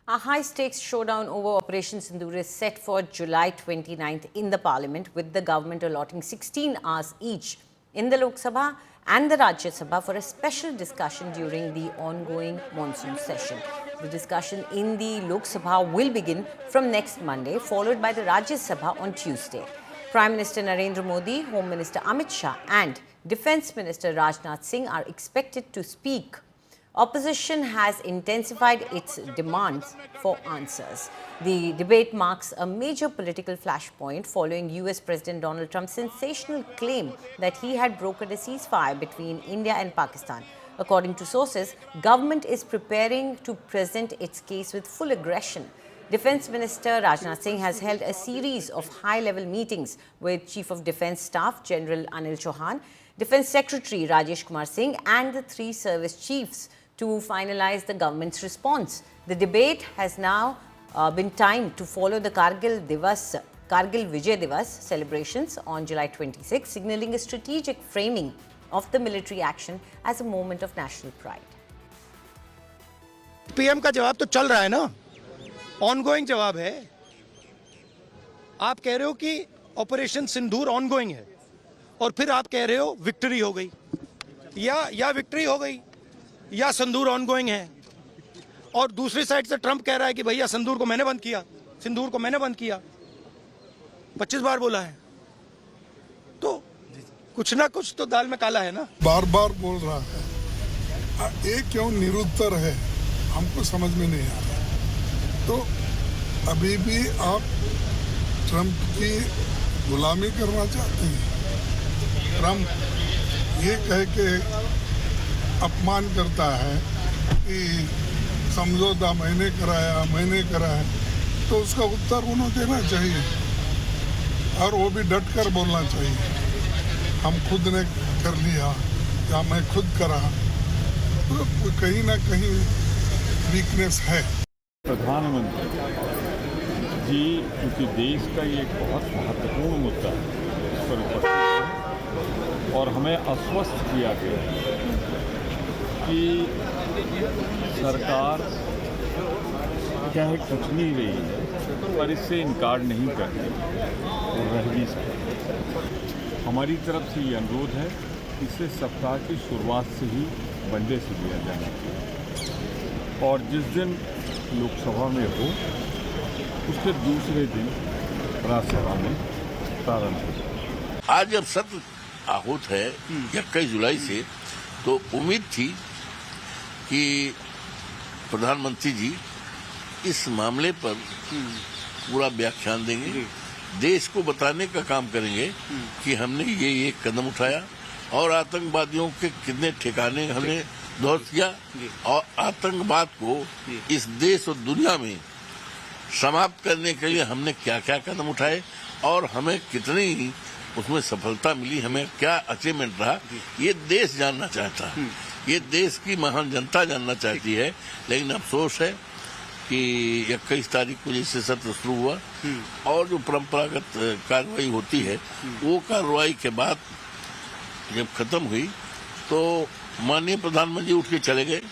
A high-stakes showdown over Operation Sindoor is set for July 29th in the Parliament, with the government allotting 16 hours each in the Lok Sabha and the Rajya Sabha for a special discussion during the ongoing monsoon session. The discussion in the Lok Sabha will begin from next Monday, followed by the Rajya Sabha on Tuesday. Prime Minister Narendra Modi, Home Minister Amit Shah and Defence Minister Rajnath Singh are expected to speak. Opposition has intensified its demands for answers. The debate marks a major political flashpoint following US President Donald Trump's sensational claim that he had brokered a ceasefire between India and Pakistan. According to sources, government is preparing to present its case with full aggression. Defence Minister Rajnath Singh has held a series of high-level meetings with Chief of Defence Staff General Anil Chauhan, Defence Secretary Rajesh Kumar Singh and the three service chiefs to finalize the government's response. The debate has now been timed to follow the Kargil Vijay Divas celebrations on July 26, signaling a strategic framing of the military action as a moment of national pride. PM का जवाब तो चल रहा है ना, ongoing जवाब है। आप कह रहे हो कि ऑपरेशन सिंदूर ऑनगोइंग है और फिर आप कह रहे हो विक्ट्री हो गई, या विक्ट्री हो गई या सिंदूर ऑनगोइंग है। और दूसरी साइड से ट्रंप कह रहा है कि भैया सिंदूर को मैंने बंद किया, सिंदूर को मैंने बंद किया, 25 बार बोला है। तो कुछ ना कुछ तो दाल में काला है ना। बार बार बोल रहा है, ये क्यों निरुत्तर है, हमको समझ में नहीं आ रहा। तो अभी भी आप ट्रंप की गुलामी करना चाहते हैं। ट्रंप ये कह के अपमान करता है कि समझौता मैंने कराया, तो उसका उत्तर उन्हें देना चाहिए और वो भी डट कर बोलना चाहिए। हम खुद ने कर लिया या मैं खुद करा, तो कहीं ना कहीं वीकनेस है। प्रधानमंत्री जी, क्योंकि देश का ये एक बहुत महत्वपूर्ण मुद्दा है, इस पर उपस्थित है और हमें आश्वस्त किया गया है कि सरकार कह कुछ नहीं रही है, पर इससे इनकार नहीं कर रही और रह भी सकती। हमारी तरफ से ये अनुरोध है, इसे सप्ताह की शुरुआत से ही वनडे से लिया जाना चाहिए और जिस दिन लोकसभा में हो उसके दूसरे दिन राज्यसभा में प्रारंभ हो। आज जब सत्र आहूत है 21 जुलाई से, तो उम्मीद थी कि प्रधानमंत्री जी इस मामले पर पूरा व्याख्यान देंगे, देश को बताने का काम करेंगे कि हमने ये कदम उठाया और आतंकवादियों के कितने ठिकाने हमने ध्वस्त किया और आतंकवाद को इस देश और दुनिया में समाप्त करने के लिए हमने क्या क्या कदम उठाए और हमें कितनी उसमें सफलता मिली, हमें क्या अचीवमेंट रहा, ये देश जानना चाहता है, ये देश की महान जनता जानना चाहती है। लेकिन अफसोस है कि 21 तारीख को जैसे सत्र शुरू हुआ और जो परंपरागत कार्रवाई होती है, वो कार्रवाई के बाद जब खत्म हुई तो माननीय प्रधानमंत्री उठ के चले गए।